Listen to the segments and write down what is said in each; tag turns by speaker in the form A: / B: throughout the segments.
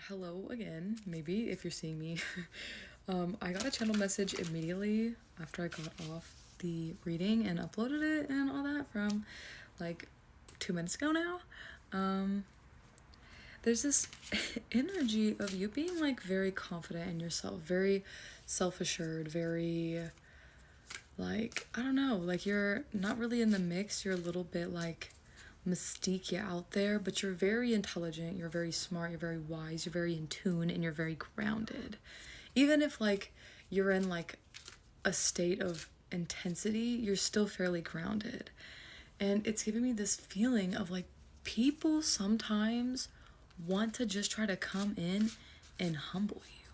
A: Hello again, maybe if you're seeing me. I got a channel message immediately after I got off the reading and uploaded it and all that from like 2 minutes ago now. There's this energy of you being like very confident in yourself, very self-assured, very like, I don't know, like you're not really in the mix, you're a little bit like mystique you out there, but you're very intelligent, you're very smart, you're very wise, you're very in tune, and you're very grounded. Even if like you're in like a state of intensity, you're still fairly grounded. And it's giving me this feeling of like people sometimes want to just try to come in and humble you.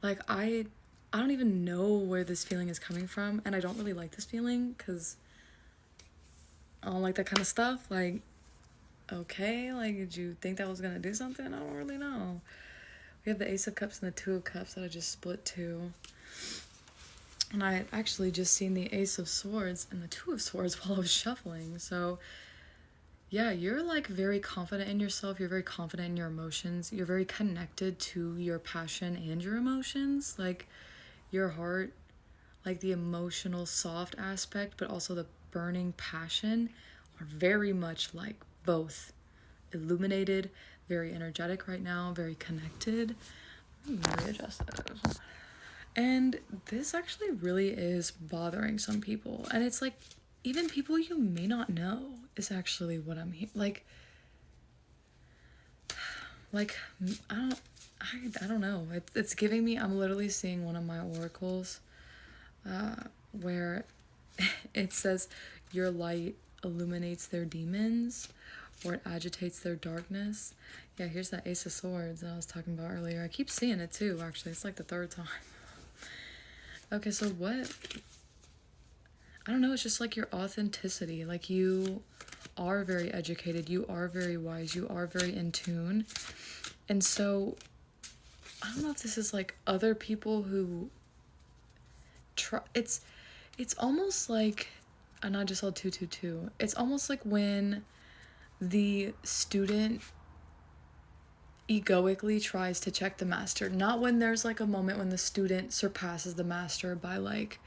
A: Like I don't even know where this feeling is coming from, and I don't really like this feeling because I don't like that kind of stuff. Like, okay, like, did you think that was gonna do something? I don't really know. We have the Ace of Cups and the Two of Cups that I just split two. And I had actually just seen the Ace of Swords and the Two of Swords while I was shuffling. So, yeah, you're like very confident in yourself. You're very confident in your emotions. You're very connected to your passion and your emotions. Like, your heart, like the emotional, soft aspect, but also the burning passion are very much like both illuminated, very energetic right now, very connected. Let me readjust this. And this actually really is bothering some people. And it's like, even people you may not know is actually what I'm like, I don't know. It's giving me, I'm literally seeing one of my oracles where it says, your light illuminates their demons or it agitates their darkness. Yeah, here's that Ace of Swords that I was talking about earlier. I keep seeing it too, actually. It's like the third time. Okay, so what? I don't know, it's just like your authenticity. Like you are very educated, you are very wise, you are very in tune. And so I don't know if this is like other people who try, it's almost like, and I just saw 222. It's almost like when the student egoically tries to check the master, not when there's like a moment when the student surpasses the master by like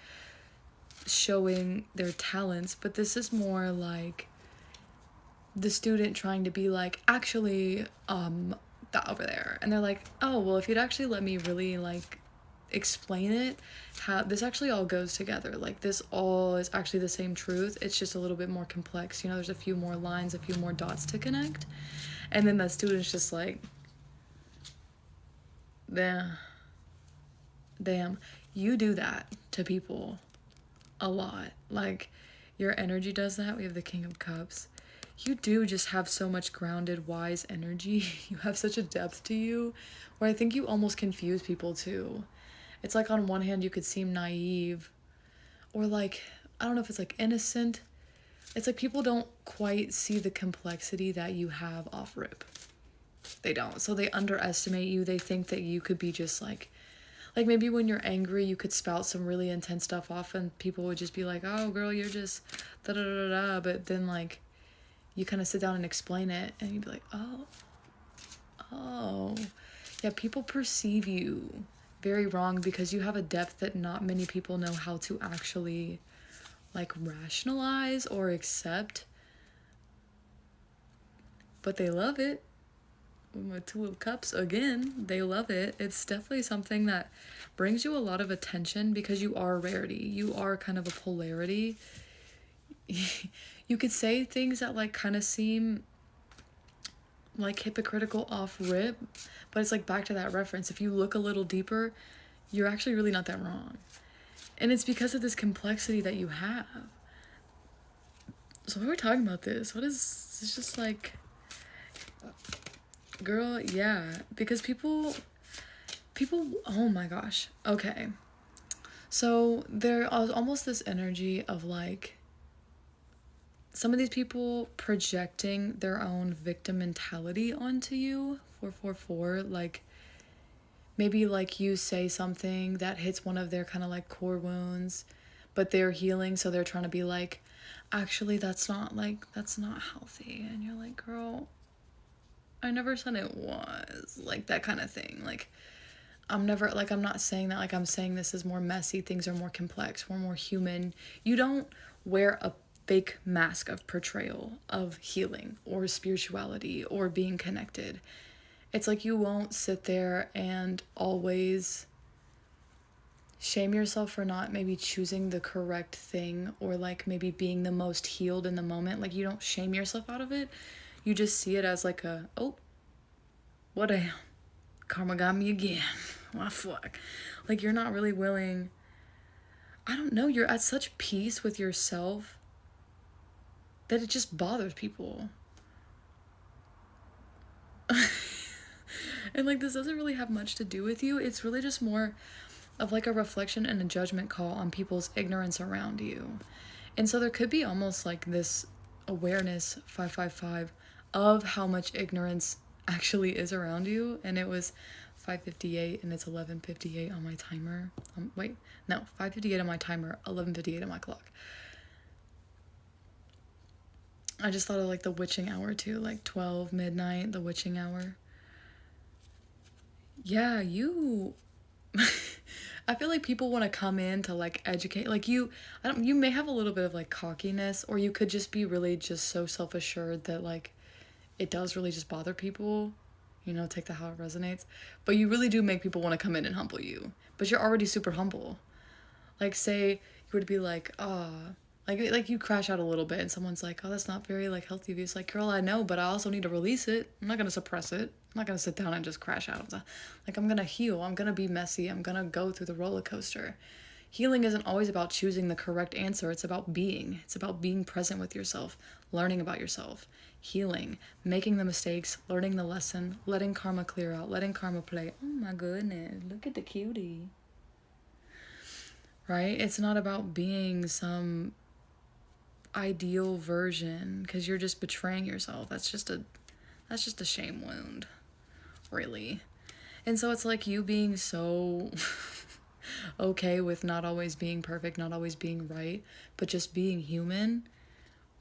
A: showing their talents, but this is more like the student trying to be like, actually, that over there. And they're like, oh, well, if you'd actually let me really like explain it, how this actually all goes together. Like this all is actually the same truth. It's just a little bit more complex. You know, there's a few more lines, a few more dots to connect. And then the student's just like, damn, you do that to people a lot. Like your energy does that. We have the King of Cups. You do just have so much grounded, wise energy. You have such a depth to you where I think you almost confuse people too. It's like on one hand you could seem naive or like, I don't know if it's like innocent. It's like people don't quite see the complexity that you have off rip. They don't. So they underestimate you. They think that you could be just like maybe when you're angry you could spout some really intense stuff off and people would just be like, oh girl, you're just da da da da, but then like you kind of sit down and explain it and you'd be like, oh yeah, people perceive you very wrong because you have a depth that not many people know how to actually like rationalize or accept, but they love it. My Two of Cups again, they love it. It's definitely something that brings you a lot of attention because you are a rarity. You are kind of a polarity. You could say things that like kind of seem like hypocritical off rip, but it's like back to that reference. If you look a little deeper, you're actually really not that wrong. And it's because of this complexity that you have. So why are we talking about this? What is it's just like, girl, yeah, because people, oh my gosh. Okay. So there is almost this energy of like some of these people projecting their own victim mentality onto you. 444, like maybe like you say something that hits one of their kind of like core wounds, but they're healing, so they're trying to be like, actually that's not healthy. And you're like, girl, I never said it was. Like, that kind of thing. Like, I'm never, like, I'm not saying that. Like, I'm saying this is more messy. Things are more complex. We're more human. You don't wear a fake mask of portrayal of healing or spirituality or being connected. It's like you won't sit there and always shame yourself for not maybe choosing the correct thing or like maybe being the most healed in the moment. Like, you don't shame yourself out of it. You just see it as like a, oh, what a karma got me again. What fuck? Like, you're not really willing. I don't know. You're at such peace with yourself that it just bothers people. And like, this doesn't really have much to do with you. It's really just more of like a reflection and a judgment call on people's ignorance around you. And so there could be almost like this awareness 555 of how much ignorance actually is around you. And it was 5:58 and it's 11:58 on my timer. Wait, no, 5:58 on my timer, 11:58 on my clock. I just thought of like the witching hour too, like 12 midnight, the witching hour. Yeah, you I feel like people want to come in to like educate, like you may have a little bit of like cockiness, or you could just be really just so self-assured that like it does really just bother people, take that how it resonates. But you really do make people want to come in and humble you, but you're already super humble. Like, say you were to be like, like you crash out a little bit and someone's like, oh, that's not very like healthy of you. It's like, girl, I know, but I also need to release it. I'm not gonna suppress it. I'm not gonna sit down and just crash out. Like, I'm gonna heal. I'm gonna be messy. I'm gonna go through the roller coaster. Healing isn't always about choosing the correct answer. It's about being. It's about being present with yourself, learning about yourself, healing, making the mistakes, learning the lesson, letting karma clear out, letting karma play. Oh my goodness, look at the cutie. Right? It's not about being some ideal version, because you're just betraying yourself. That's just a shame wound, really. And so it's like you being so okay with not always being perfect, not always being right, but just being human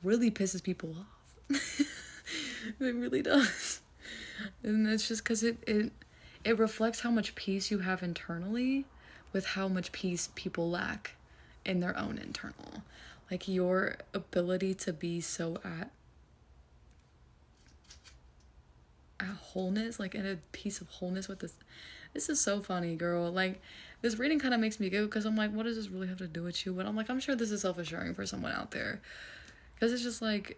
A: really pisses people off. It really does. And it's just because it reflects how much peace you have internally with how much peace people lack in their own internal. Like, your ability to be so at wholeness, like in a piece of wholeness with this is so funny, girl. Like, this reading kind of makes me giggle because I'm like, what does this really have to do with you? But I'm like, I'm sure this is self-assuring for someone out there, because it's just like,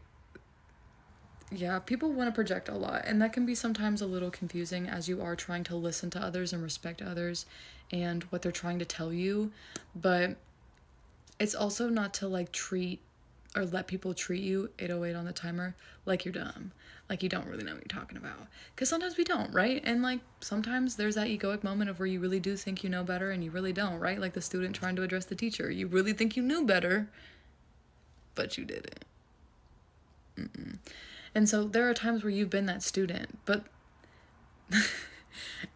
A: yeah, people want to project a lot, and that can be sometimes a little confusing as you are trying to listen to others and respect others and what they're trying to tell you. But it's also not to like treat or let people treat you, 808 on the timer, like you're dumb, like you don't really know what you're talking about. Because sometimes we don't, right? And like sometimes there's that egoic moment of where you really do think you know better and you really don't, right? Like the student trying to address the teacher. You really think you knew better, but you didn't. And so there are times where you've been that student, but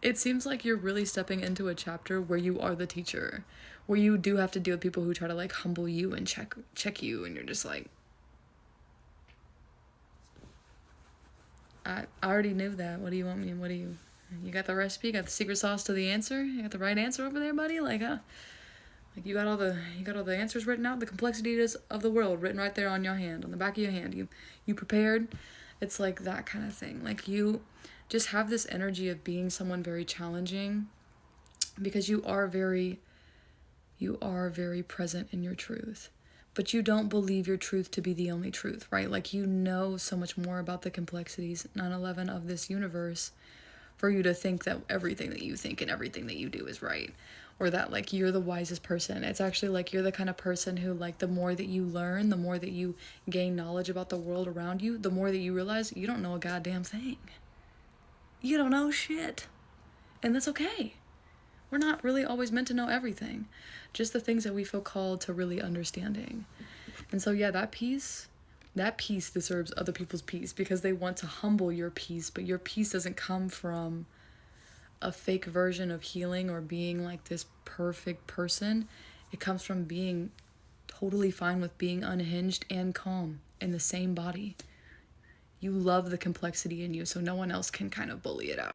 A: it seems like you're really stepping into a chapter where you are the teacher, where you do have to deal with people who try to like humble you and check you, and you're just like, I already knew that. What do you want me? You got the recipe? You got the secret sauce to the answer? You got the right answer over there, buddy? Like, like you got all the answers written out, the complexities of the world written right there on your hand, on the back of your hand. You prepared? It's like that kind of thing. Like, you just have this energy of being someone very challenging, because you are very present in your truth, but you don't believe your truth to be the only truth, right? Like, you know so much more about the complexities 9/11 of this universe for you to think that everything that you think and everything that you do is right, or that like you're the wisest person. It's actually like you're the kind of person who, like, the more that you learn, the more that you gain knowledge about the world around you, the more that you realize you don't know a goddamn thing. You don't know shit. And that's okay. We're not really always meant to know everything, just the things that we feel called to really understanding. And so, yeah, that peace deserves other people's peace, because they want to humble your peace, but your peace doesn't come from a fake version of healing or being like this perfect person. It comes from being totally fine with being unhinged and calm in the same body. you love the complexity in you, so no one else can kind of bully it out.